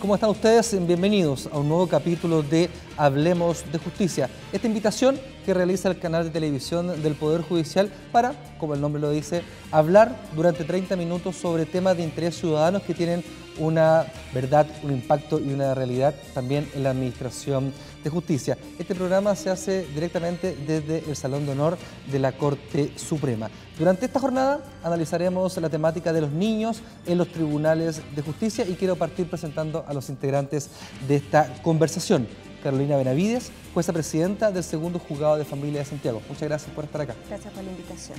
¿Cómo están ustedes? Bienvenidos a un nuevo capítulo de Hablemos de Justicia. Esta invitación que realiza el canal de televisión del Poder Judicial para, como el nombre lo dice, hablar durante 30 minutos sobre temas de interés ciudadanos que tienen una verdad, un impacto y una realidad también en la Administración de Justicia. Este programa se hace directamente desde el Salón de Honor de la Corte Suprema. Durante esta jornada analizaremos la temática de los niños en los tribunales de justicia y quiero partir presentando a los integrantes de esta conversación. Carolina Benavides, jueza presidenta del Segundo Juzgado de Familia de Santiago. Muchas gracias por estar acá. Gracias por la invitación.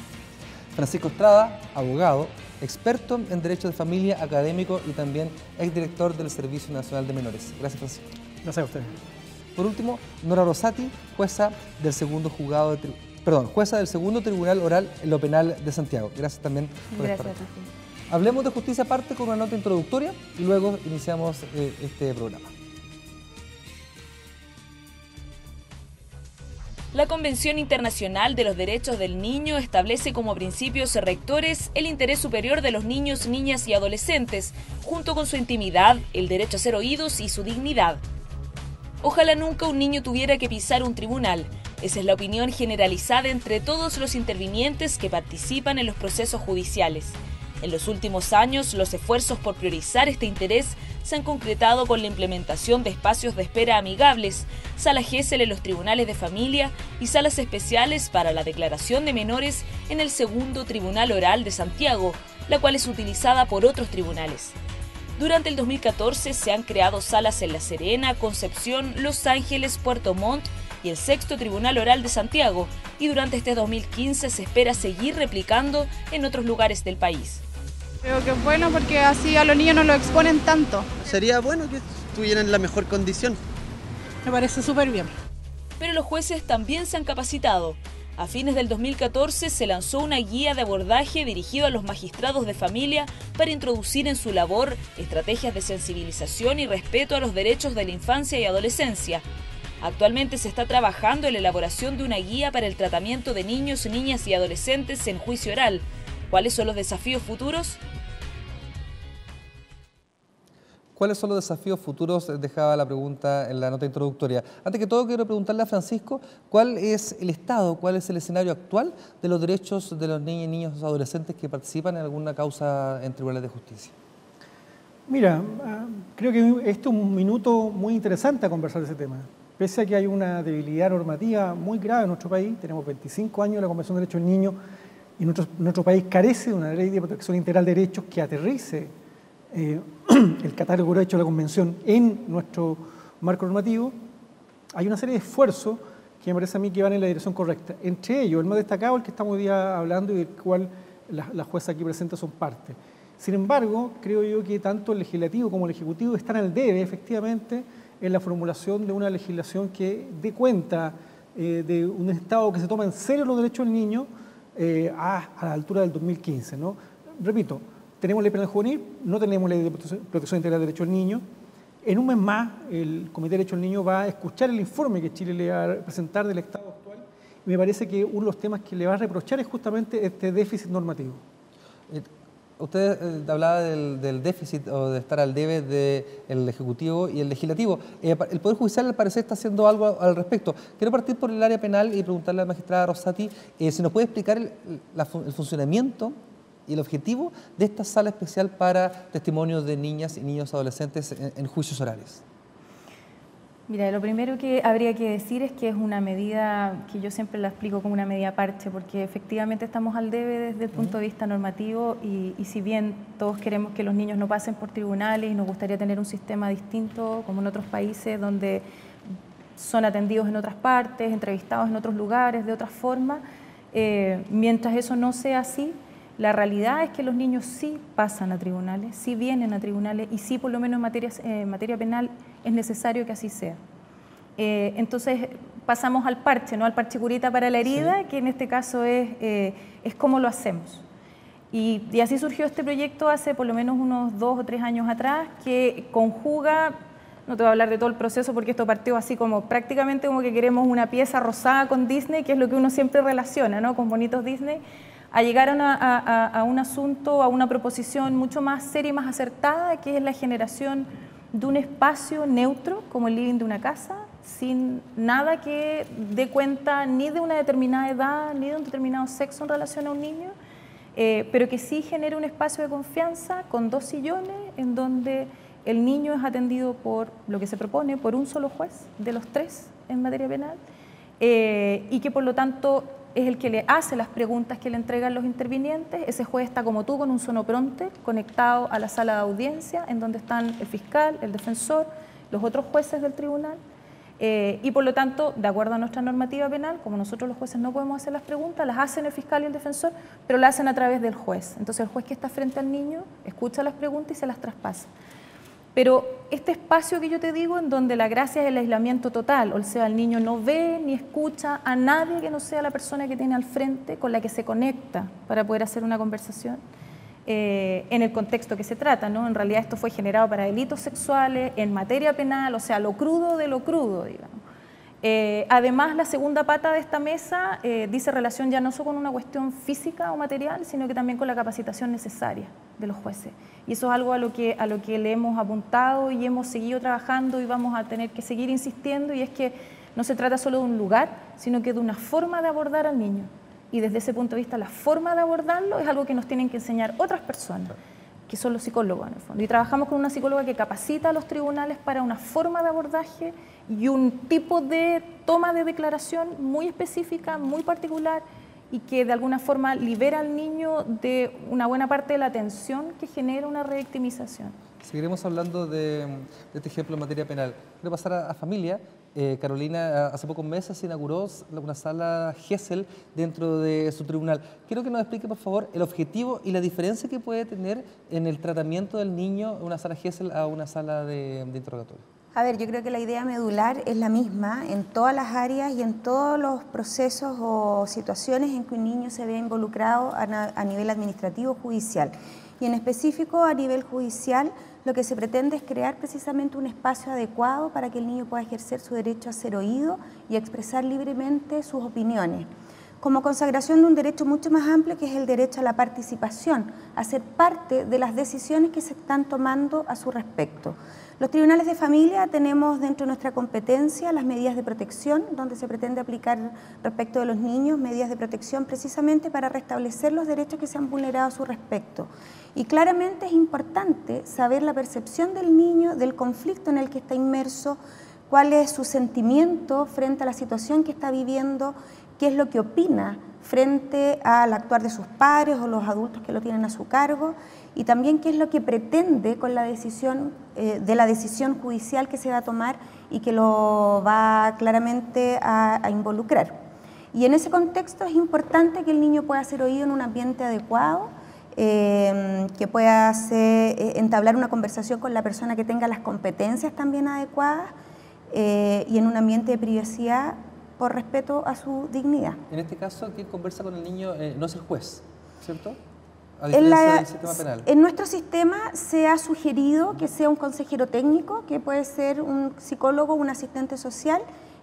Francisco Estrada, abogado, experto en Derecho de Familia, académico y también exdirector del Servicio Nacional de Menores. Gracias, Francisco. Gracias a usted. Por último, Nora Rosati, jueza del Segundo Tribunal Oral en lo Penal de Santiago. Gracias también por estar aquí. Hablemos de Justicia parte con una nota introductoria y luego iniciamos este programa. La Convención Internacional de los Derechos del Niño establece como principios rectores el interés superior de los niños, niñas y adolescentes, junto con su intimidad, el derecho a ser oídos y su dignidad. Ojalá nunca un niño tuviera que pisar un tribunal. Esa es la opinión generalizada entre todos los intervinientes que participan en los procesos judiciales. En los últimos años, los esfuerzos por priorizar este interés se han concretado con la implementación de espacios de espera amigables, salas GESEL en los tribunales de familia y salas especiales para la declaración de menores en el Segundo Tribunal Oral de Santiago, la cual es utilizada por otros tribunales. Durante el 2014 se han creado salas en La Serena, Concepción, Los Ángeles, Puerto Montt y el Sexto Tribunal Oral de Santiago, y durante este 2015 se espera seguir replicando en otros lugares del país. Creo que es bueno porque así a los niños no lo exponen tanto. Sería bueno que estuvieran en la mejor condición. Me parece súper bien. Pero los jueces también se han capacitado. A fines del 2014 se lanzó una guía de abordaje dirigido a los magistrados de familia para introducir en su labor estrategias de sensibilización y respeto a los derechos de la infancia y adolescencia. Actualmente se está trabajando en la elaboración de una guía para el tratamiento de niños, niñas y adolescentes en juicio oral. ¿Cuáles son los desafíos futuros? ¿Cuáles son los desafíos futuros? Dejaba la pregunta en la nota introductoria. Antes que todo, quiero preguntarle a Francisco, ¿cuál es el estado, cuál es el escenario actual de los derechos de los niños y niños y adolescentes que participan en alguna causa en tribunales de justicia? Mira, creo que este es un minuto muy interesante a conversar de ese tema. Pese a que hay una debilidad normativa muy grave en nuestro país, tenemos 25 años de la Convención de Derechos del Niño y nuestro país carece de una ley de protección integral de derechos que aterrice el catálogo de derechos de la Convención en nuestro marco normativo. Hay una serie de esfuerzos que me parece a mí que van en la dirección correcta. Entre ellos, el más destacado, el que estamos hoy día hablando y del cual las juezas aquí presentes son parte. Sin embargo, creo yo que tanto el legislativo como el ejecutivo están al debe, efectivamente, en la formulación de una legislación que dé cuenta de un Estado que se toma en serio los derechos del niño a la altura del 2015, ¿no? Repito, tenemos ley penal juvenil, no tenemos ley de protección integral de derechos del niño. En un mes más, el Comité de Derechos del Niño va a escuchar el informe que Chile le va a presentar del estado actual y me parece que uno de los temas que le va a reprochar es justamente este déficit normativo. Usted hablaba del déficit o de estar al debe del Ejecutivo y el Legislativo. El Poder Judicial, al parecer, está haciendo algo al respecto. Quiero partir por el área penal y preguntarle a la magistrada Rosati si nos puede explicar el funcionamiento y el objetivo de esta sala especial para testimonios de niñas y niños adolescentes en juicios orales. Mira, lo primero que habría que decir es que es una medida que yo siempre la explico como una medida parche, porque efectivamente estamos al debe desde el punto de vista normativo y si bien todos queremos que los niños no pasen por tribunales y nos gustaría tener un sistema distinto como en otros países donde son atendidos en otras partes, entrevistados en otros lugares, de otra forma, mientras eso no sea así, la realidad es que los niños sí pasan a tribunales, sí vienen a tribunales y sí, por lo menos en materia penal, es necesario que así sea. Entonces pasamos al parche, ¿no? Al parche curita para la herida, sí, que en este caso es cómo lo hacemos. Y así surgió este proyecto hace por lo menos unos 2 o 3 años atrás, que conjuga, no te voy a hablar de todo el proceso porque esto partió así como prácticamente como que queremos una pieza rosada con Disney, que es lo que uno siempre relaciona, ¿no? Con bonitos Disney, a llegar a un asunto, a una proposición mucho más seria y más acertada, que es la generación de un espacio neutro como el living de una casa, sin nada que dé cuenta ni de una determinada edad, ni de un determinado sexo en relación a un niño, pero que sí genere un espacio de confianza con 2 sillones en donde el niño es atendido por lo que se propone, por un solo juez de los 3 en materia penal, y que por lo tanto es el que le hace las preguntas que le entregan los intervinientes. Ese juez está como tú con un sonopronte conectado a la sala de audiencia en donde están el fiscal, el defensor, los otros jueces del tribunal, y por lo tanto, de acuerdo a nuestra normativa penal, como nosotros los jueces no podemos hacer las preguntas, las hacen el fiscal y el defensor, pero las hacen a través del juez. Entonces el juez que está frente al niño escucha las preguntas y se las traspasa. Pero este espacio que yo te digo, en donde la gracia es el aislamiento total, o sea, el niño no ve ni escucha a nadie que no sea la persona que tiene al frente, con la que se conecta para poder hacer una conversación, en el contexto que se trata, ¿no? En realidad esto fue generado para delitos sexuales, en materia penal, o sea, lo crudo de lo crudo, digamos. Además, la segunda pata de esta mesa dice relación ya no solo con una cuestión física o material, sino que también con la capacitación necesaria de los jueces. Y eso es algo a lo que le hemos apuntado y hemos seguido trabajando y vamos a tener que seguir insistiendo, y es que no se trata solo de un lugar, sino que de una forma de abordar al niño. Y desde ese punto de vista, la forma de abordarlo es algo que nos tienen que enseñar otras personas, que son los psicólogos en el fondo. Y trabajamos con una psicóloga que capacita a los tribunales para una forma de abordaje y un tipo de toma de declaración muy específica, muy particular, y que de alguna forma libera al niño de una buena parte de la tensión que genera una revictimización. Seguiremos hablando de este ejemplo en materia penal. Quiero pasar a familia. Carolina, hace pocos meses se inauguró una sala Gesell dentro de su tribunal. Quiero que nos explique, por favor, el objetivo y la diferencia que puede tener en el tratamiento del niño una sala Gesell a una sala de interrogatorio. A ver, yo creo que la idea medular es la misma en todas las áreas y en todos los procesos o situaciones en que un niño se vea involucrado a nivel administrativo judicial. Y en específico a nivel judicial, lo que se pretende es crear precisamente un espacio adecuado para que el niño pueda ejercer su derecho a ser oído y a expresar libremente sus opiniones, como consagración de un derecho mucho más amplio, que es el derecho a la participación, a ser parte de las decisiones que se están tomando a su respecto. Los tribunales de familia tenemos dentro de nuestra competencia las medidas de protección, donde se pretende aplicar respecto de los niños medidas de protección precisamente para restablecer los derechos que se han vulnerado a su respecto. Y claramente es importante saber la percepción del niño, del conflicto en el que está inmerso, cuál es su sentimiento frente a la situación que está viviendo, qué es lo que opina frente al actuar de sus padres o los adultos que lo tienen a su cargo, y también qué es lo que pretende con la decisión judicial que se va a tomar y que lo va claramente a involucrar. Y en ese contexto es importante que el niño pueda ser oído en un ambiente adecuado, que pueda entablar una conversación con la persona que tenga las competencias también adecuadas, y en un ambiente de privacidad por respeto a su dignidad. En este caso, quien conversa con el niño no es el juez, ¿cierto? A diferencia del sistema penal. En nuestro sistema se ha sugerido que sea un consejero técnico, que puede ser un psicólogo o un asistente social,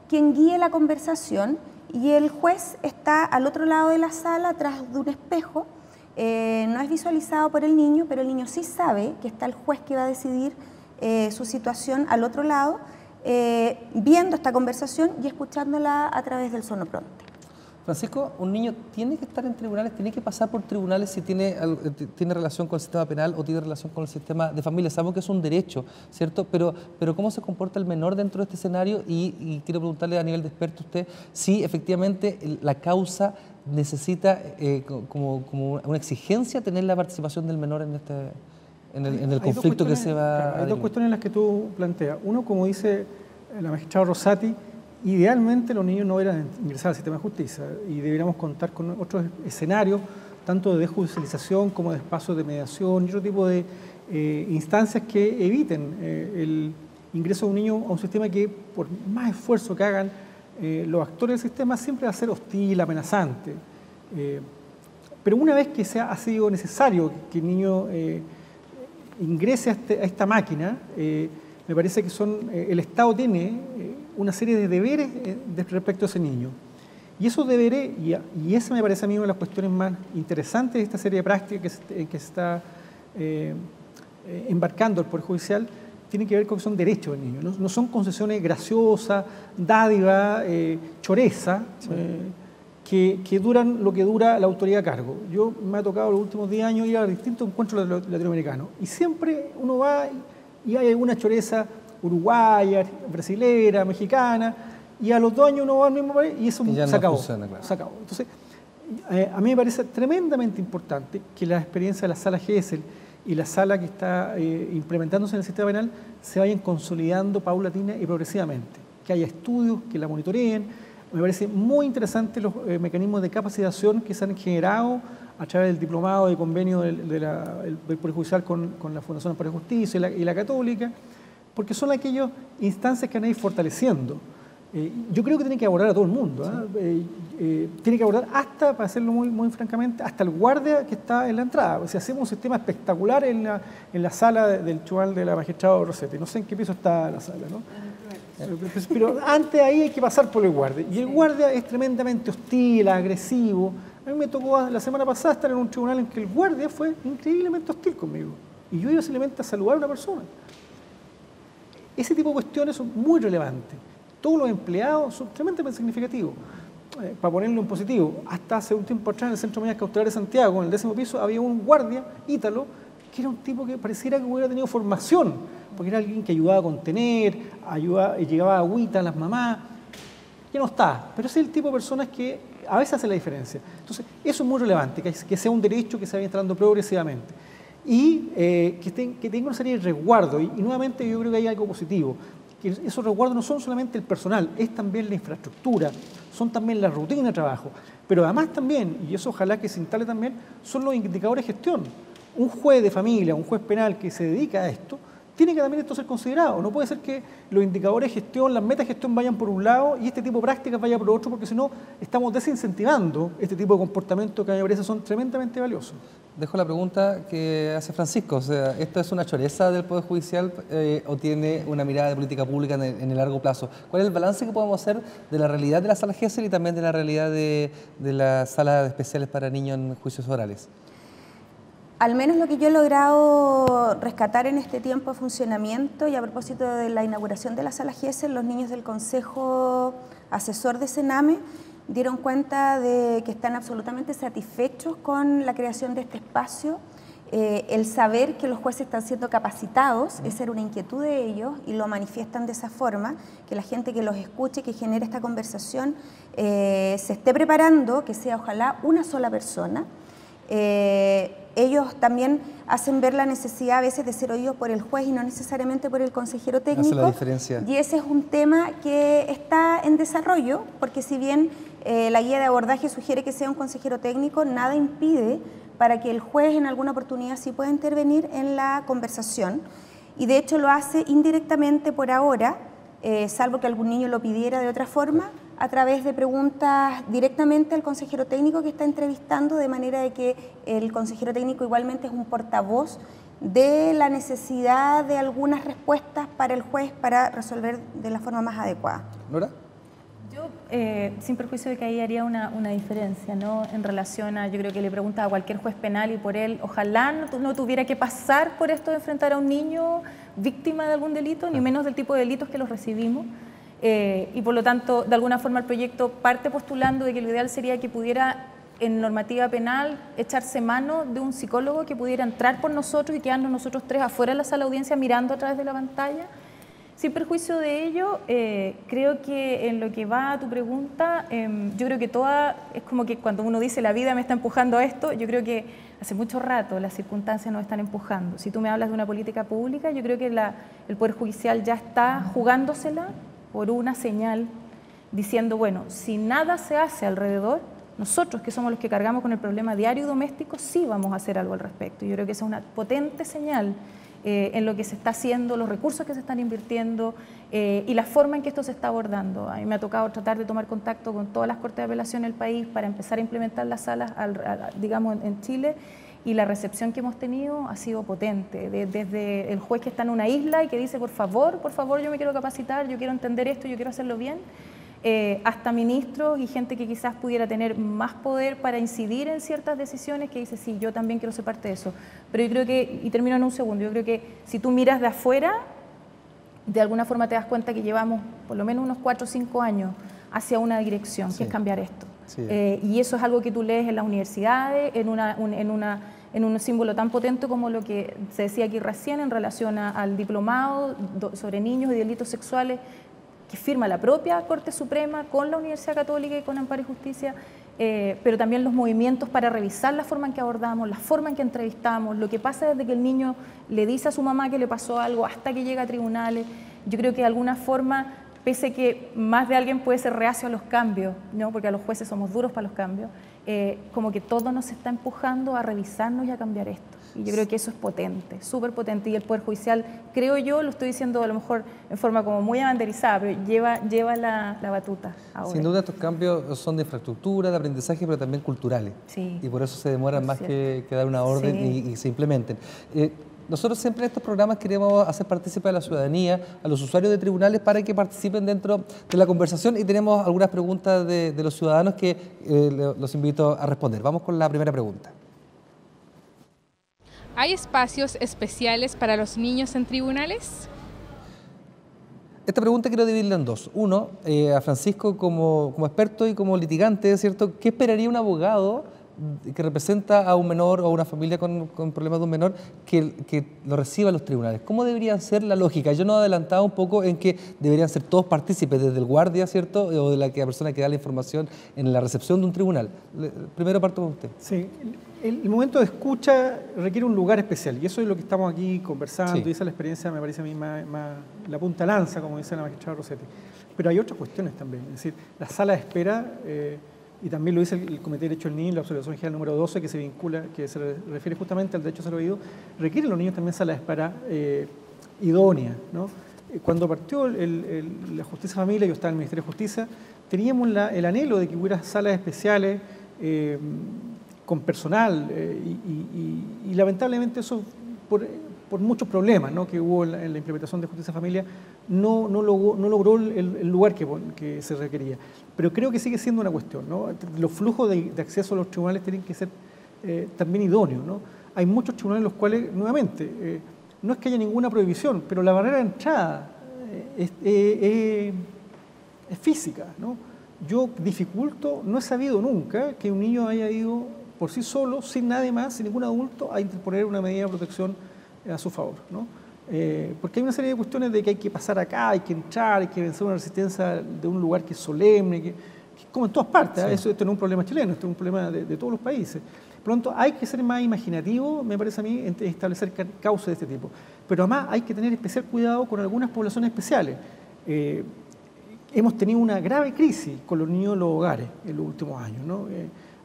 quien guíe la conversación, y el juez está al otro lado de la sala, atrás de un espejo. No es visualizado por el niño, pero el niño sí sabe que está el juez que va a decidir su situación al otro lado, viendo esta conversación y escuchándola a través del sonopronte. Francisco, un niño tiene que estar en tribunales, tiene que pasar por tribunales si tiene relación con el sistema penal o tiene relación con el sistema de familia. Sabemos que es un derecho, ¿cierto? Pero ¿cómo se comporta el menor dentro de este escenario? Y quiero preguntarle a nivel de experto usted si efectivamente la causa necesita como una exigencia tener la participación del menor en el conflicto que se va a... Hay dos cuestiones en las que tú planteas. Uno, como dice la magistrada Rosati, idealmente los niños no deberían ingresar al sistema de justicia y deberíamos contar con otros escenarios, tanto de desjudicialización como de espacios de mediación y otro tipo de instancias que eviten el ingreso de un niño a un sistema que, por más esfuerzo que hagan los actores del sistema, siempre va a ser hostil, amenazante. Pero una vez que ha sido necesario que el niño ingrese a esta máquina, me parece que el Estado tiene una serie de deberes respecto a ese niño. Y esos deberes, y esa me parece a mí una de las cuestiones más interesantes de esta serie de prácticas que se está embarcando el Poder Judicial, tienen que ver con que son derechos del niño, no son concesiones graciosas, dádiva, choreza, que duran lo que dura la autoridad a cargo. Yo me ha tocado los últimos 10 años ir a distintos encuentros latinoamericanos y siempre uno va y hay alguna choreza uruguaya, brasilera, mexicana, y a los 2 años uno va al mismo país y eso se acabó. Funciona, claro. Se acabó. Entonces, a mí me parece tremendamente importante que la experiencia de la sala Gesell y la sala que está implementándose en el sistema penal se vayan consolidando paulatina y progresivamente, que haya estudios, que la monitoreen. Me parece muy interesante los mecanismos de capacitación que se han generado a través del diplomado de convenio del Poder Judicial con la Fundación para la Justicia y la Católica, porque son aquellas instancias que van a ir fortaleciendo. Yo creo que tienen que abordar a todo el mundo. Tiene que abordar hasta, para hacerlo muy francamente, hasta el guardia que está en la entrada. O sea, hacemos un sistema espectacular en la sala del tribunal de la magistrada Rossetti. No sé en qué piso está la sala, ¿no? Pero antes ahí hay que pasar por el guardia. Y el guardia es tremendamente hostil, agresivo. A mí me tocó la semana pasada estar en un tribunal en que el guardia fue increíblemente hostil conmigo. Y yo iba simplemente a saludar a una persona. Ese tipo de cuestiones son muy relevantes. Todos los empleados son tremendamente significativos. Para ponerlo en positivo, hasta hace un tiempo atrás en el Centro de Medidas Cautelares de Santiago, en el 10º piso, había un guardia ítalo que era un tipo que pareciera que hubiera tenido formación, porque era alguien que ayudaba a contener, llegaba agüita a las mamás, que no está, pero ese es el tipo de personas que a veces hace la diferencia. Entonces, eso es muy relevante, que sea un derecho que se vaya instalando progresivamente y que tenga una serie de resguardos, y nuevamente yo creo que hay algo positivo, que esos resguardos no son solamente el personal, es también la infraestructura, son también la rutina de trabajo, pero además también, y eso ojalá que se instale también, son los indicadores de gestión. Un juez de familia, un juez penal que se dedica a esto, tiene que también esto ser considerado. No puede ser que los indicadores de gestión, las metas de gestión vayan por un lado y este tipo de prácticas vaya por otro, porque si no estamos desincentivando este tipo de comportamientos que a mí me parece son tremendamente valiosos. Dejo la pregunta que hace Francisco, o sea, ¿esto es una choreza del Poder Judicial o tiene una mirada de política pública en el largo plazo? ¿Cuál es el balance que podemos hacer de la realidad de la sala Gesell y también de la realidad de las salas especiales para niños en juicios orales? Al menos lo que yo he logrado rescatar en este tiempo de funcionamiento, y a propósito de la inauguración de la sala Gesell, los niños del Consejo Asesor de Sename dieron cuenta de que están absolutamente satisfechos con la creación de este espacio. El saber que los jueces están siendo capacitados, esa era una inquietud de ellos y lo manifiestan de esa forma, que la gente que los escuche, que genere esta conversación, se esté preparando, que sea ojalá una sola persona. Ellos también hacen ver la necesidad a veces de ser oídos por el juez y no necesariamente por el consejero técnico. Hace la diferencia. Y ese es un tema que está en desarrollo, porque si bien la guía de abordaje sugiere que sea un consejero técnico, nada impide para que el juez en alguna oportunidad sí pueda intervenir en la conversación. Y de hecho lo hace indirectamente por ahora, salvo que algún niño lo pidiera de otra forma, a través de preguntas directamente al consejero técnico que está entrevistando, de manera de que el consejero técnico igualmente es un portavoz de la necesidad de algunas respuestas para el juez para resolver de la forma más adecuada. ¿Nora? Yo, sin perjuicio de que ahí haría una diferencia, ¿no? En relación a, yo creo que le pregunta a cualquier juez penal y por él, ojalá no tuviera que pasar por esto de enfrentar a un niño víctima de algún delito, ni menos del tipo de delitos que los recibimos. Y por lo tanto, de alguna forma el proyecto parte postulando de que lo ideal sería que pudiera, en normativa penal, echarse mano de un psicólogo que pudiera entrar por nosotros y quedarnos nosotros tres afuera de la sala de audiencia mirando a través de la pantalla. Sin perjuicio de ello, creo que en lo que va a tu pregunta, yo creo que es como que cuando uno dice la vida me está empujando a esto, yo creo que hace mucho rato las circunstancias nos están empujando. Si tú me hablas de una política pública, yo creo que el Poder Judicial ya está jugándosela por una señal diciendo, bueno, si nada se hace alrededor, nosotros que somos los que cargamos con el problema diario y doméstico, sí vamos a hacer algo al respecto. Yo creo que esa es una potente señal en lo que se está haciendo, los recursos que se están invirtiendo y la forma en que esto se está abordando. A mí me ha tocado tratar de tomar contacto con todas las cortes de apelación del país para empezar a implementar las salas, digamos, en Chile, y la recepción que hemos tenido ha sido potente, desde el juez que está en una isla y que dice, por favor, yo me quiero capacitar, yo quiero entender esto, yo quiero hacerlo bien, hasta ministros y gente que quizás pudiera tener más poder para incidir en ciertas decisiones, que dice, sí, yo también quiero ser parte de eso. Pero yo creo que, y termino en un segundo, yo creo que si tú miras de afuera, de alguna forma te das cuenta que llevamos por lo menos unos 4 o 5 años hacia una dirección, que es cambiar esto. Sí. Y eso es algo que tú lees en las universidades, en un símbolo tan potente como lo que se decía aquí recién en relación al diplomado sobre niños y delitos sexuales que firma la propia Corte Suprema con la Universidad Católica y con Amparo y Justicia, pero también los movimientos para revisar la forma en que abordamos, la forma en que entrevistamos, lo que pasa desde que el niño le dice a su mamá que le pasó algo hasta que llega a tribunales. Yo creo que de alguna forma, pese que más de alguien puede ser reacio a los cambios, ¿no? Porque a los jueces somos duros para los cambios, como que todo nos está empujando a revisarnos y a cambiar esto. Y yo creo que eso es potente, súper potente. Y el Poder Judicial, creo yo, lo estoy diciendo a lo mejor en forma como muy abanderizada, pero lleva la batuta ahora. Sin duda estos cambios son de infraestructura, de aprendizaje, pero también culturales. Sí. Y por eso se demoran más que dar una orden y se implementen. Nosotros siempre en estos programas queremos hacer partícipe a la ciudadanía, a los usuarios de tribunales, para que participen dentro de la conversación, y tenemos algunas preguntas de los ciudadanos que los invito a responder. Vamos con la primera pregunta. ¿Hay espacios especiales para los niños en tribunales? Esta pregunta quiero dividirla en dos. Uno, a Francisco como experto y como litigante, ¿cierto? ¿Qué esperaría un abogado que representa a un menor o a una familia con problemas de un menor que lo reciba en los tribunales? ¿Cómo debería ser la lógica? Yo no adelantaba un poco en que deberían ser todos partícipes, desde el guardia, ¿cierto? O de la persona que da la información en la recepción de un tribunal. Primero parto con usted. Sí, el momento de escucha requiere un lugar especial, y eso es lo que estamos aquí conversando, y esa es la experiencia, me parece a mí, más la punta lanza, como dice la magistrada Rossetti. Pero hay otras cuestiones también, es decir, la sala de espera, y también lo dice el Comité de Derechos del Niño, la observación general número 12, que se vincula, que se refiere justamente al derecho a ser oído, requieren los niños también sala de espera idónea, ¿no? Cuando partió la Justicia Familia, yo estaba en el Ministerio de Justicia, teníamos el anhelo de que hubiera salas especiales con personal, y lamentablemente eso, por muchos problemas, ¿no?, que hubo en la implementación de Justicia Familia, no logró el lugar que se requería. Pero creo que sigue siendo una cuestión, ¿no? Los flujos de acceso a los tribunales tienen que ser también idóneos, ¿no? Hay muchos tribunales en los cuales, nuevamente, no es que haya ninguna prohibición, pero la barrera de entrada es física, ¿no? Yo dificulto, no he sabido nunca que un niño haya ido por sí solo, sin nadie más, sin ningún adulto, a interponer una medida de protección a su favor, ¿no? Porque hay una serie de cuestiones de que hay que pasar acá, hay que entrar, hay que vencer una resistencia de un lugar que es solemne, que como en todas partes, sí. Esto no es un problema chileno, esto es un problema de todos los países. Por lo tanto, hay que ser más imaginativo, me parece a mí, en establecer causas de este tipo. Pero además hay que tener especial cuidado con algunas poblaciones especiales. Hemos tenido una grave crisis con los niños en los hogares en los últimos años, ¿no?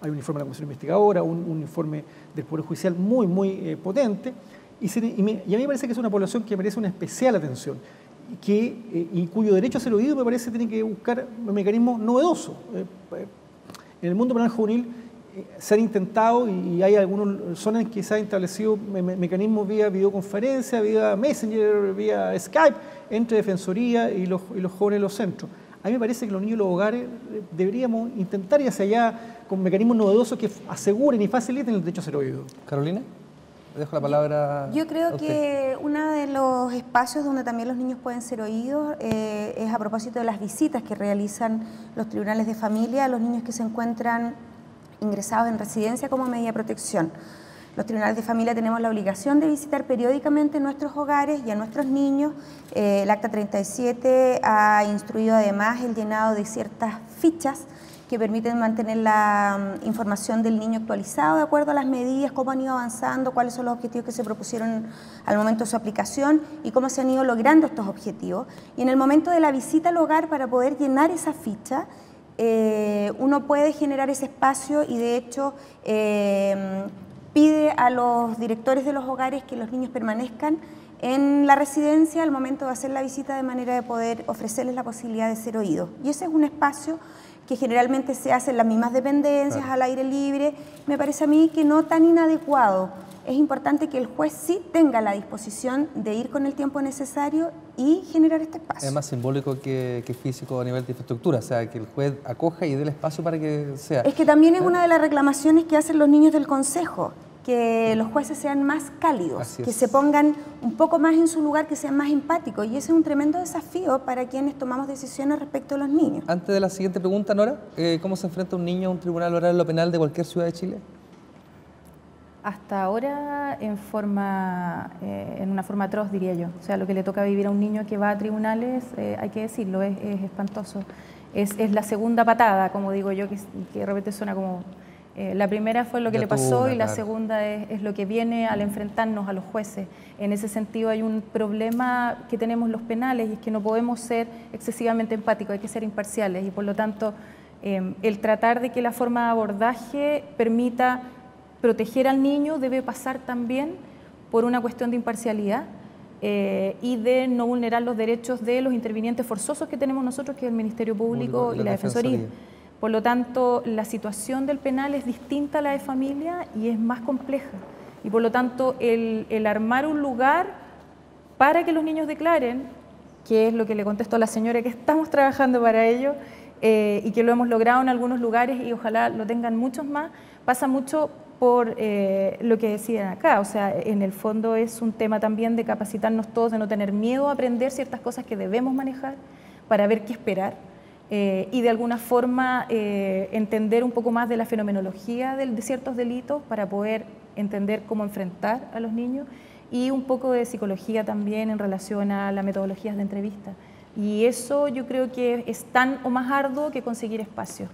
Hay un informe de la Comisión Investigadora, un informe del Poder Judicial muy potente, y a mí me parece que es una población que merece una especial atención y cuyo derecho a ser oído, me parece, tiene que buscar mecanismos novedosos. En el mundo penal juvenil se han intentado, y hay algunas zonas en que se han establecido mecanismos vía videoconferencia, vía Messenger, vía Skype, entre Defensoría y los jóvenes en los centros. A mí me parece que los niños en los hogares deberíamos intentar ir hacia allá con mecanismos novedosos que aseguren y faciliten el derecho a ser oído. Carolina, le dejo la palabra. Yo creo que uno de los espacios donde también los niños pueden ser oídos es a propósito de las visitas que realizan los tribunales de familia a los niños que se encuentran ingresados en residencia como medida de protección. Los tribunales de familia tenemos la obligación de visitar periódicamente nuestros hogares y a nuestros niños. El Acta 37 ha instruido además el llenado de ciertas fichas que permiten mantener la información del niño actualizado de acuerdo a las medidas, cómo han ido avanzando, cuáles son los objetivos que se propusieron al momento de su aplicación y cómo se han ido logrando estos objetivos. Y en el momento de la visita al hogar, para poder llenar esa ficha, uno puede generar ese espacio y de hecho pide a los directores de los hogares que los niños permanezcan en la residencia al momento de hacer la visita, de manera de poder ofrecerles la posibilidad de ser oídos. Y ese es un espacio que generalmente se hace en las mismas dependencias, al aire libre. Me parece a mí que no tan inadecuado. Es importante que el juez sí tenga la disposición de ir con el tiempo necesario y generar este espacio. Es más simbólico que físico a nivel de infraestructura, o sea, que el juez acoja y dé el espacio para que sea. Es que también es una de las reclamaciones que hacen los niños del Consejo. que los jueces sean más cálidos, que es. se pongan un poco más en su lugar, que sean más empáticos. Y ese es un tremendo desafío para quienes tomamos decisiones respecto a los niños. Antes de la siguiente pregunta, Nora, ¿cómo se enfrenta un niño a un tribunal oral o penal de cualquier ciudad de Chile? Hasta ahora en una forma atroz, diría yo. O sea, lo que le toca vivir a un niño que va a tribunales, hay que decirlo, es espantoso. Es la segunda patada, como digo yo, que de repente suena como... la primera fue lo que le pasó y la segunda es lo que viene al enfrentarnos a los jueces. En ese sentido hay un problema que tenemos los penales y es que no podemos ser excesivamente empáticos, hay que ser imparciales y por lo tanto el tratar de que la forma de abordaje permita proteger al niño debe pasar también por una cuestión de imparcialidad y de no vulnerar los derechos de los intervinientes forzosos que tenemos nosotros, que es el Ministerio Público y la Defensoría. Por lo tanto, la situación del penal es distinta a la de familia y es más compleja. Y por lo tanto, el armar un lugar para que los niños declaren, que es lo que le contesto a la señora, que estamos trabajando para ello y que lo hemos logrado en algunos lugares y ojalá lo tengan muchos más, pasa mucho por lo que decían acá. O sea, en el fondo es un tema también de capacitarnos todos, de no tener miedo a aprender ciertas cosas que debemos manejar para ver qué esperar. Y de alguna forma entender un poco más de la fenomenología de ciertos delitos para poder entender cómo enfrentar a los niños y un poco de psicología también en relación a las metodologías de entrevista. Y eso yo creo que es tan o más arduo que conseguir espacios,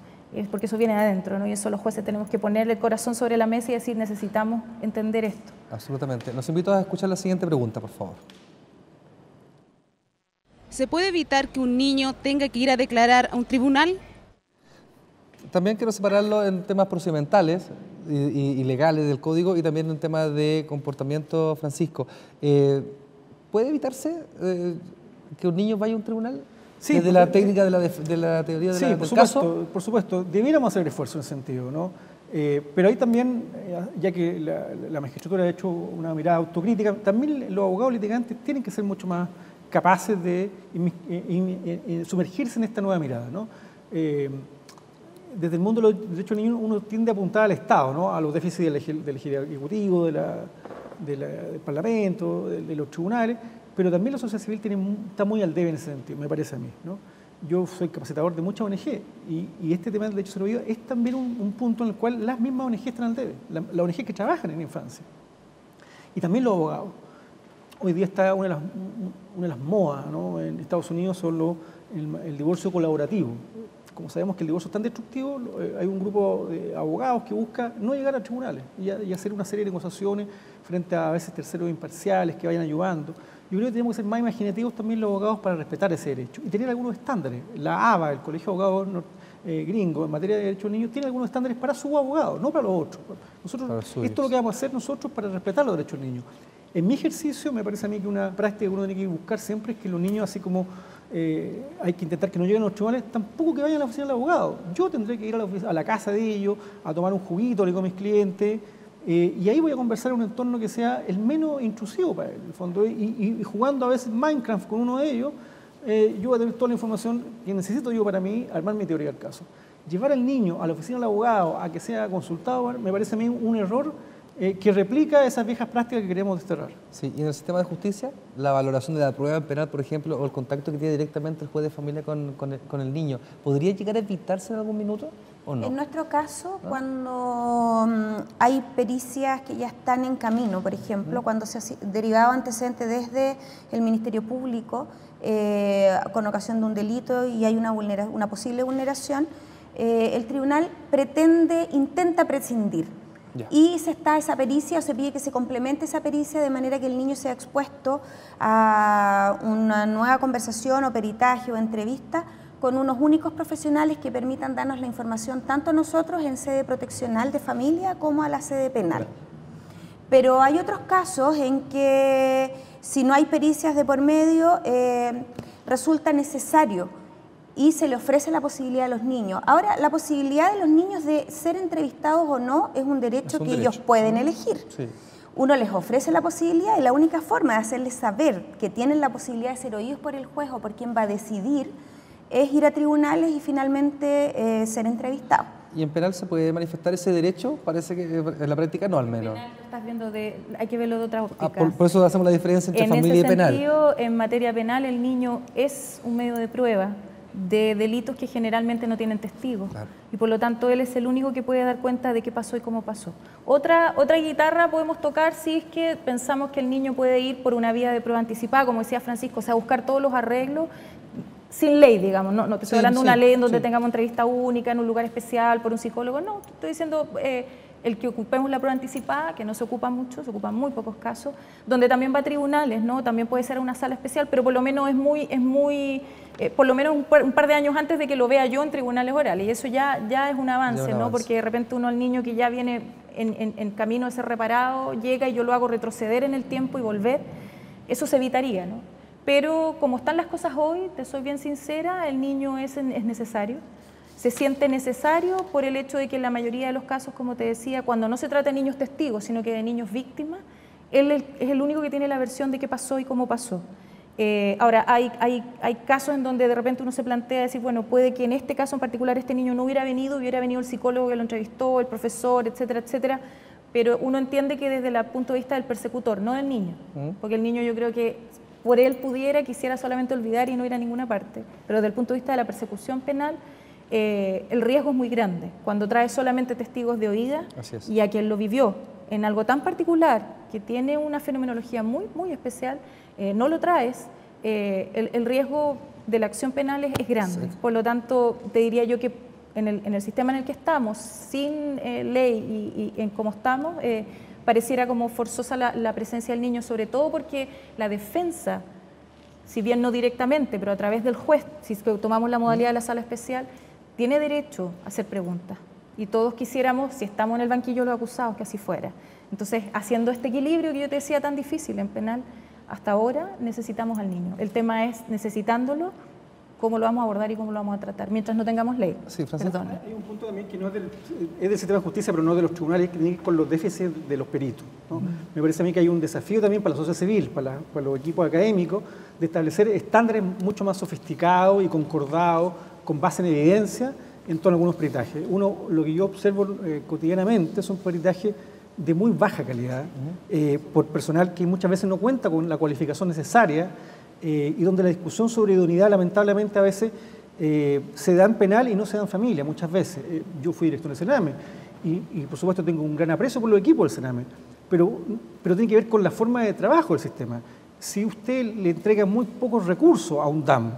porque eso viene de adentro, ¿no? Y eso los jueces tenemos que ponerle el corazón sobre la mesa y decir necesitamos entender esto. Absolutamente. Los invito a escuchar la siguiente pregunta, por favor. ¿Se puede evitar que un niño tenga que ir a declarar a un tribunal? También quiero separarlo en temas procedimentales y legales del código y también en temas de comportamiento, Francisco. ¿Puede evitarse que un niño vaya a un tribunal? Sí, desde la técnica de la teoría del caso. Por supuesto, debiéramos hacer esfuerzo en ese sentido, ¿no? Pero ahí también, ya que la magistratura ha hecho una mirada autocrítica, también los abogados litigantes tienen que ser mucho más capaces de sumergirse en esta nueva mirada, ¿no? Desde el mundo de los derechos del niño uno tiende a apuntar al Estado, ¿no? A los déficits del Ejecutivo, del Parlamento, de los tribunales, pero también la sociedad civil está muy al debe en ese sentido, me parece a mí, ¿no? Yo soy capacitador de muchas ONG y este tema del derecho a ser oído es también un punto en el cual las mismas ONG están al debe, las ONG que trabajan en infancia y también los abogados. Hoy día está una de las modas, ¿no? En Estados Unidos son el divorcio colaborativo. Como sabemos que el divorcio es tan destructivo, hay un grupo de abogados que busca no llegar a tribunales y hacer una serie de negociaciones frente a veces terceros imparciales que vayan ayudando. Yo creo que tenemos que ser más imaginativos también los abogados para respetar ese derecho y tener algunos estándares. La ABA, el Colegio de Abogados gringo en materia de derechos de los niños, tiene algunos estándares para sus abogados, no para los otros. Esto es lo que vamos a hacer nosotros para respetar los derechos de los niños. En mi ejercicio me parece a mí que una práctica que uno tiene que buscar siempre es que los niños, así como hay que intentar que no lleguen a los tribunales, tampoco que vayan a la oficina del abogado. Yo tendré que ir a la casa de ellos, a tomar un juguito, le digo a mis clientes, y ahí voy a conversar en un entorno que sea el menos intrusivo para él, en el fondo, y jugando a veces Minecraft con uno de ellos, yo voy a tener toda la información que necesito yo para mí armar mi teoría del caso. Llevar al niño a la oficina del abogado a que sea consultado me parece a mí un error que replica esas viejas prácticas que queremos desterrar. Sí, y en el sistema de justicia, la valoración de la prueba penal, por ejemplo, o el contacto que tiene directamente el juez de familia con el niño, ¿podría llegar a evitarse en algún minuto o no? En nuestro caso, cuando hay pericias que ya están en camino, por ejemplo, cuando se ha derivado antecedentes desde el Ministerio Público con ocasión de un delito y hay una posible vulneración, el tribunal intenta prescindir. Y se está esa pericia o se pide que se complemente esa pericia de manera que el niño sea expuesto a una nueva conversación o peritaje o entrevista con unos únicos profesionales que permitan darnos la información tanto a nosotros en sede proteccional de familia como a la sede penal. Pero hay otros casos en que si no hay pericias de por medio resulta necesario y se le ofrece la posibilidad a los niños. Ahora, la posibilidad de los niños de ser entrevistados o no es un derecho que ellos pueden elegir. Sí. Uno les ofrece la posibilidad y la única forma de hacerles saber que tienen la posibilidad de ser oídos por el juez o por quien va a decidir es ir a tribunales y finalmente ser entrevistados. ¿Y en penal se puede manifestar ese derecho? Parece que en la práctica no, al menos. En penal estás viendo hay que verlo de otra óptica. Por eso hacemos la diferencia entre familia y penal. En ese sentido, en materia penal, el niño es un medio de prueba de delitos que generalmente no tienen testigos. Claro. Y por lo tanto él es el único que puede dar cuenta de qué pasó y cómo pasó. Otra guitarra podemos tocar si es que pensamos que el niño puede ir por una vía de prueba anticipada, como decía Francisco, o sea, buscar todos los arreglos sin ley, digamos. No te estoy hablando de una ley en donde tengamos entrevista única, en un lugar especial, por un psicólogo, no, te estoy diciendo el que ocupemos la prueba anticipada, que no se ocupa mucho, se ocupan muy pocos casos, donde también va a tribunales, ¿no? También puede ser una sala especial, pero por lo menos por lo menos un par de años antes de que lo vea yo en tribunales orales, y eso ya es un avance, ¿no? Porque de repente uno, el niño que ya viene en camino de ser reparado, llega y yo lo hago retroceder en el tiempo y volver, eso se evitaría, ¿no? Pero como están las cosas hoy, te soy bien sincera, el niño es necesario. Se siente necesario por el hecho de que en la mayoría de los casos, como te decía, cuando no se trata de niños testigos, sino que de niños víctimas, él es el único que tiene la versión de qué pasó y cómo pasó. Ahora, hay casos en donde de repente uno se plantea decir, bueno, puede que en este caso en particular este niño no hubiera venido el psicólogo que lo entrevistó, el profesor, etcétera, etcétera, pero uno entiende que desde el punto de vista del persecutor, no del niño, porque el niño yo creo que por él quisiera solamente olvidar y no ir a ninguna parte, pero desde el punto de vista de la persecución penal, el riesgo es muy grande cuando trae solamente testigos de oída y a quien lo vivió en algo tan particular que tiene una fenomenología muy, muy especial, no lo traes, el riesgo de la acción penal es grande. Sí. Por lo tanto, te diría yo que en el sistema en el que estamos, sin ley y en cómo estamos, pareciera como forzosa la presencia del niño, sobre todo porque la defensa, si bien no directamente, pero a través del juez, si tomamos la modalidad de la sala especial, tiene derecho a hacer preguntas. Y todos quisiéramos, si estamos en el banquillo de los acusados, que así fuera. Entonces, haciendo este equilibrio que yo te decía tan difícil en penal, hasta ahora necesitamos al niño. El tema es, necesitándolo, cómo lo vamos a abordar y cómo lo vamos a tratar, mientras no tengamos ley. Sí, Francisco. Hay un punto también que no es del sistema de justicia, pero no de los tribunales, que tiene que ver con los déficits de los peritos, ¿no? Me parece a mí que hay un desafío también para la sociedad civil, para los equipos académicos, de establecer estándares mucho más sofisticados y concordados, con base en evidencia, en torno a algunos peritajes. Lo que yo observo cotidianamente son peritajes de muy baja calidad, por personal que muchas veces no cuenta con la cualificación necesaria, y donde la discusión sobre idoneidad lamentablemente a veces se da en penal y no se da en familia, muchas veces. Yo fui director del Sename y por supuesto tengo un gran aprecio por los equipos del Sename, pero tiene que ver con la forma de trabajo del sistema. Si usted le entrega muy pocos recursos a un DAM,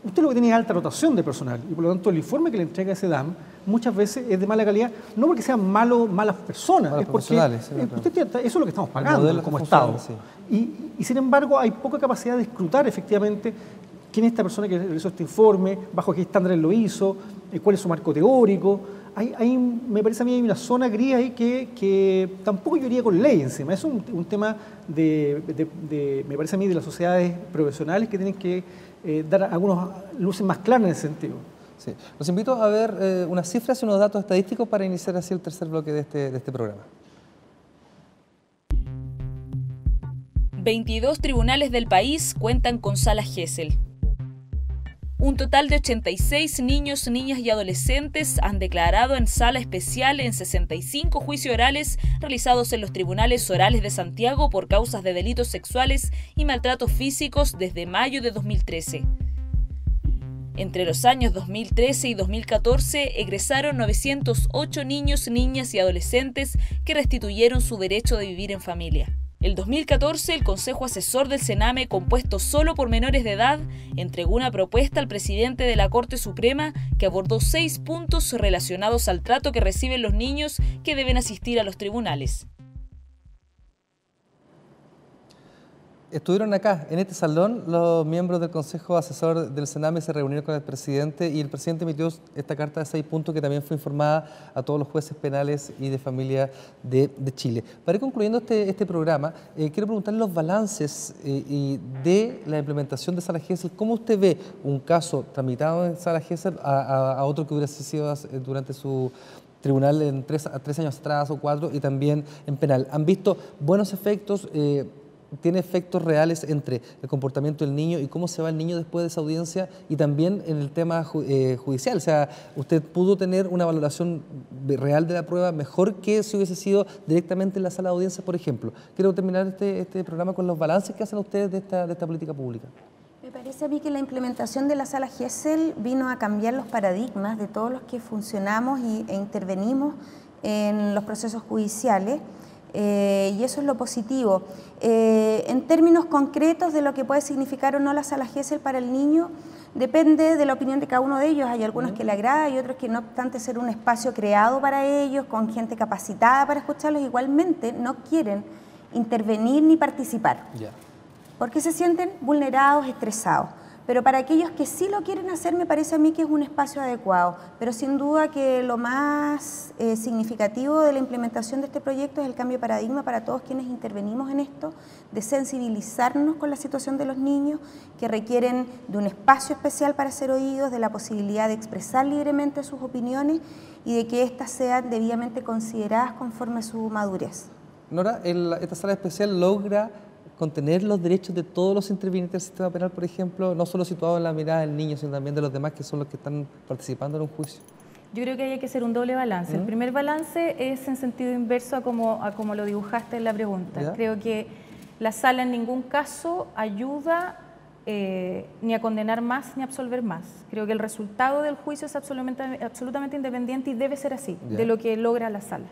usted lo que tiene es alta rotación de personal y por lo tanto el informe que le entrega ese DAM muchas veces es de mala calidad, no porque sean malas personas, es porque eso es lo que estamos pagando como Estado. Sí. Y sin embargo hay poca capacidad de escrutar efectivamente quién es esta persona que realizó este informe, bajo qué estándares lo hizo, cuál es su marco teórico. Me parece a mí hay una zona gris ahí que tampoco yo iría con ley encima. Es un tema me parece a mí, de las sociedades profesionales que tienen que dar algunas luces más claras en ese sentido. Sí. Los invito a ver unas cifras y unos datos estadísticos para iniciar así el tercer bloque de este programa. 22 tribunales del país cuentan con sala Gesell. Un total de 86 niños, niñas y adolescentes han declarado en sala especial en 65 juicios orales realizados en los tribunales orales de Santiago por causas de delitos sexuales y maltratos físicos desde mayo de 2013. Entre los años 2013 y 2014 egresaron 908 niños, niñas y adolescentes que restituyeron su derecho de vivir en familia. El 2014, el Consejo Asesor del Sename, compuesto solo por menores de edad, entregó una propuesta al presidente de la Corte Suprema que abordó 6 puntos relacionados al trato que reciben los niños que deben asistir a los tribunales. Estuvieron acá, en este salón, los miembros del Consejo Asesor del Sename se reunieron con el presidente y el presidente emitió esta carta de 6 puntos que también fue informada a todos los jueces penales y de familia de Chile. Para ir concluyendo este programa, quiero preguntarle los balances de la implementación de Sala Gesell. ¿Cómo usted ve un caso tramitado en Sala Gesell a otro que hubiera sido durante su tribunal en 3 años atrás o 4 y también en penal? ¿Han visto buenos efectos? tiene efectos reales entre el comportamiento del niño y cómo se va el niño después de esa audiencia, y también en el tema judicial. O sea, usted pudo tener una valoración real de la prueba mejor que si hubiese sido directamente en la sala de audiencias, por ejemplo. Quiero terminar este programa con los balances que hacen ustedes de esta política pública. Me parece a mí que la implementación de la sala Gesell vino a cambiar los paradigmas de todos los que funcionamos e intervenimos en los procesos judiciales. Y eso es lo positivo. En términos concretos de lo que puede significar o no la sala Gesell para el niño, depende de la opinión de cada uno de ellos. Hay algunos que le agrada y otros que, no obstante ser un espacio creado para ellos, con gente capacitada para escucharlos, igualmente no quieren intervenir ni participar, porque se sienten vulnerados, estresados. Pero para aquellos que sí lo quieren hacer, me parece a mí que es un espacio adecuado. Pero sin duda que lo más significativo de la implementación de este proyecto es el cambio de paradigma para todos quienes intervenimos en esto, de sensibilizarnos con la situación de los niños que requieren de un espacio especial para ser oídos, de la posibilidad de expresar libremente sus opiniones y de que éstas sean debidamente consideradas conforme a su madurez. Nora, esta sala especial logra contener los derechos de todos los intervinientes del sistema penal, por ejemplo, no solo situados en la mirada del niño, sino también de los demás que son los que están participando en un juicio. Yo creo que hay que hacer un doble balance. El primer balance es en sentido inverso a como lo dibujaste en la pregunta. Creo que la sala en ningún caso ayuda ni a condenar más ni a absolver más. Creo que el resultado del juicio es absolutamente independiente y debe ser así, de lo que logra la sala.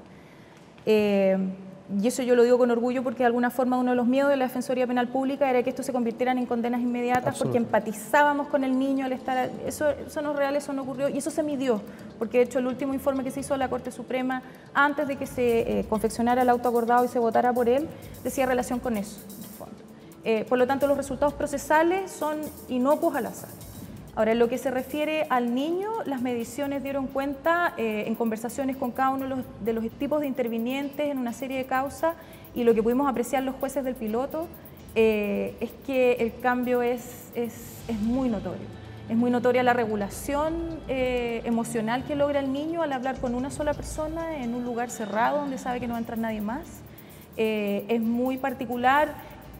Y eso yo lo digo con orgullo porque de alguna forma uno de los miedos de la Defensoría Penal Pública era que esto se convirtieran en condenas inmediatas porque empatizábamos con el niño al estar... Eso no es real, eso no ocurrió y eso se midió, porque de hecho el último informe que se hizo a la Corte Suprema antes de que se confeccionara el auto acordado y se votara por él, decía relación con eso. Por lo tanto, los resultados procesales son inocuos a la sala. Ahora, en lo que se refiere al niño, las mediciones dieron cuenta en conversaciones con cada uno de los tipos de intervinientes en una serie de causas y lo que pudimos apreciar los jueces del piloto es que el cambio es muy notorio. Es muy notoria la regulación emocional que logra el niño al hablar con una sola persona en un lugar cerrado donde sabe que no va a entrar nadie más. Es muy particular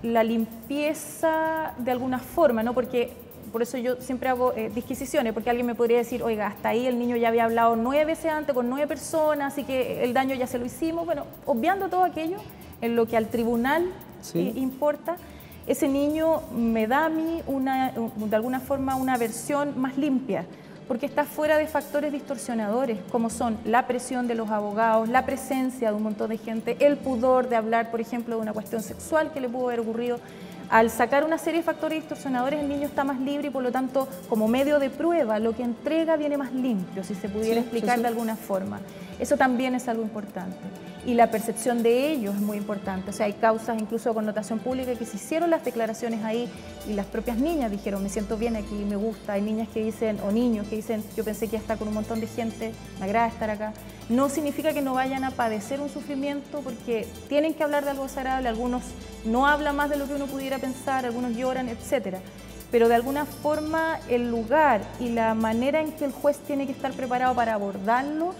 la limpieza de alguna forma, ¿no? Porque por eso yo siempre hago disquisiciones, porque alguien me podría decir, oiga, hasta ahí el niño ya había hablado 9 veces antes con 9 personas, así que el daño ya se lo hicimos. Bueno, obviando todo aquello en lo que al tribunal importa, ese niño me da a mí de alguna forma una versión más limpia, porque está fuera de factores distorsionadores, como son la presión de los abogados, la presencia de un montón de gente, el pudor de hablar, por ejemplo, de una cuestión sexual que le pudo haber ocurrido. Al sacar una serie de factores distorsionadores, el niño está más libre y por lo tanto, como medio de prueba, lo que entrega viene más limpio, si se pudiera explicar de alguna forma. Eso también es algo importante. Y la percepción de ellos es muy importante. O sea, hay causas incluso de connotación pública que se hicieron las declaraciones ahí y las propias niñas dijeron, me siento bien aquí, me gusta. Hay niñas que dicen, o niños que dicen, yo pensé que iba a estar con un montón de gente, me agrada estar acá. No significa que no vayan a padecer un sufrimiento porque tienen que hablar de algo desagradable, algunos no hablan más de lo que uno pudiera pensar, algunos lloran, etcétera. Pero de alguna forma el lugar y la manera en que el juez tiene que estar preparado para abordarlo,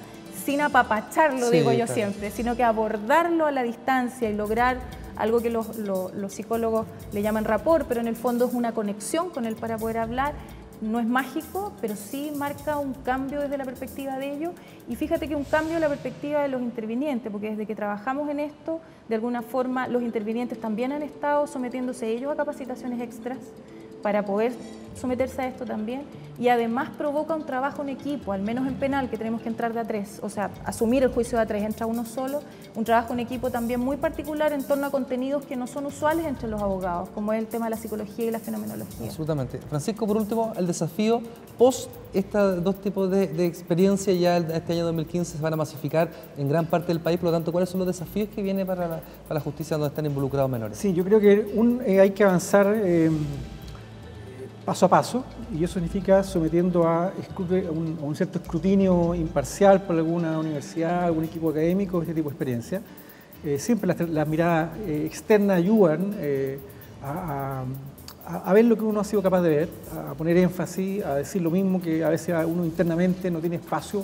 sin apapacharlo, digo yo siempre, sino que abordarlo a la distancia y lograr algo que los psicólogos le llaman rapport, pero en el fondo es una conexión con él para poder hablar. No es mágico, pero sí marca un cambio desde la perspectiva de ellos. Y fíjate que un cambio en la perspectiva de los intervinientes, porque desde que trabajamos en esto, de alguna forma los intervinientes también han estado sometiéndose ellos a capacitaciones extras para poder someterse a esto también, y además provoca un trabajo en equipo, al menos en penal, que tenemos que entrar de a 3, o sea, asumir el juicio de a 3, entra uno solo, un trabajo en equipo también muy particular en torno a contenidos que no son usuales entre los abogados, como es el tema de la psicología y la fenomenología. Absolutamente. Francisco, por último, el desafío post estos dos tipos de experiencia, ya este año 2015 se van a masificar en gran parte del país, por lo tanto, ¿cuáles son los desafíos que vienen para la justicia donde están involucrados menores? Sí, yo creo que hay que avanzar paso a paso, y eso significa sometiendo a un cierto escrutinio imparcial por alguna universidad, algún equipo académico, este tipo de experiencia. Siempre las miradas externas ayudan a ver lo que uno ha sido capaz de ver, a poner énfasis, a decir lo mismo que a veces uno internamente no tiene espacio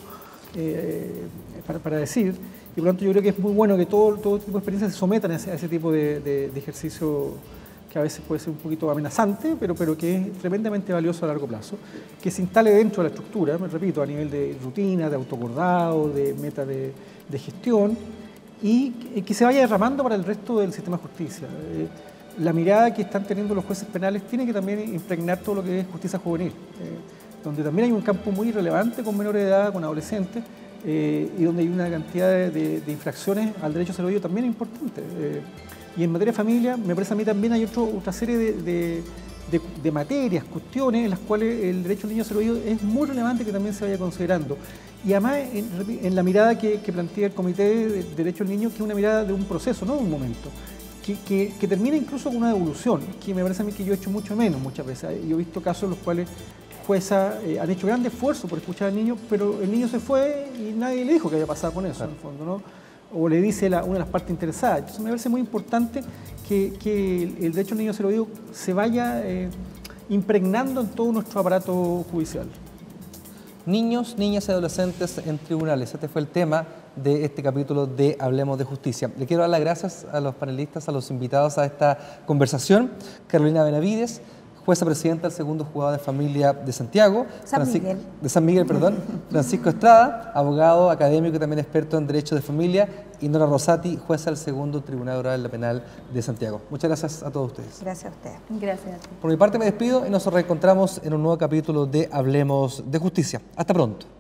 para decir, y por lo tanto yo creo que es muy bueno que todo tipo de experiencias se sometan a ese tipo de ejercicio que a veces puede ser un poquito amenazante, pero que es tremendamente valioso a largo plazo, que se instale dentro de la estructura, me repito, a nivel de rutina, de autoacordado, de meta de gestión, y que se vaya derramando para el resto del sistema de justicia. La mirada que están teniendo los jueces penales tiene que también impregnar todo lo que es justicia juvenil, donde también hay un campo muy relevante con menores de edad, con adolescentes, y donde hay una cantidad de infracciones al derecho a ser oído también importante. Y en materia de familia, me parece a mí también hay otra serie de materias, cuestiones en las cuales el derecho al niño a ser oído es muy relevante que también se vaya considerando. Y además en la mirada que plantea el Comité de Derecho al Niño, que es una mirada de un proceso, no de un momento, que termina incluso con una devolución, que me parece a mí que yo he hecho mucho menos muchas veces. Yo he visto casos en los cuales juezas han hecho gran esfuerzo por escuchar al niño, pero el niño se fue y nadie le dijo que había pasado con eso, en el fondo, ¿no? O le dice una de las partes interesadas. Entonces me parece muy importante que el derecho al niño a ser oído se vaya impregnando en todo nuestro aparato judicial. Niños, niñas y adolescentes en tribunales. Este fue el tema de este capítulo de Hablemos de Justicia. Le quiero dar las gracias a los panelistas, a los invitados a esta conversación. Carolina Benavides, jueza presidenta del segundo juzgado de familia de Santiago. De San Miguel, perdón. Francisco Estrada, abogado, académico y también experto en Derecho de Familia. Y Nora Rosati, jueza del segundo Tribunal Oral de la Penal de Santiago. Muchas gracias a todos ustedes. Gracias a ustedes. Gracias a ti. Por mi parte me despido y nos reencontramos en un nuevo capítulo de Hablemos de Justicia. Hasta pronto.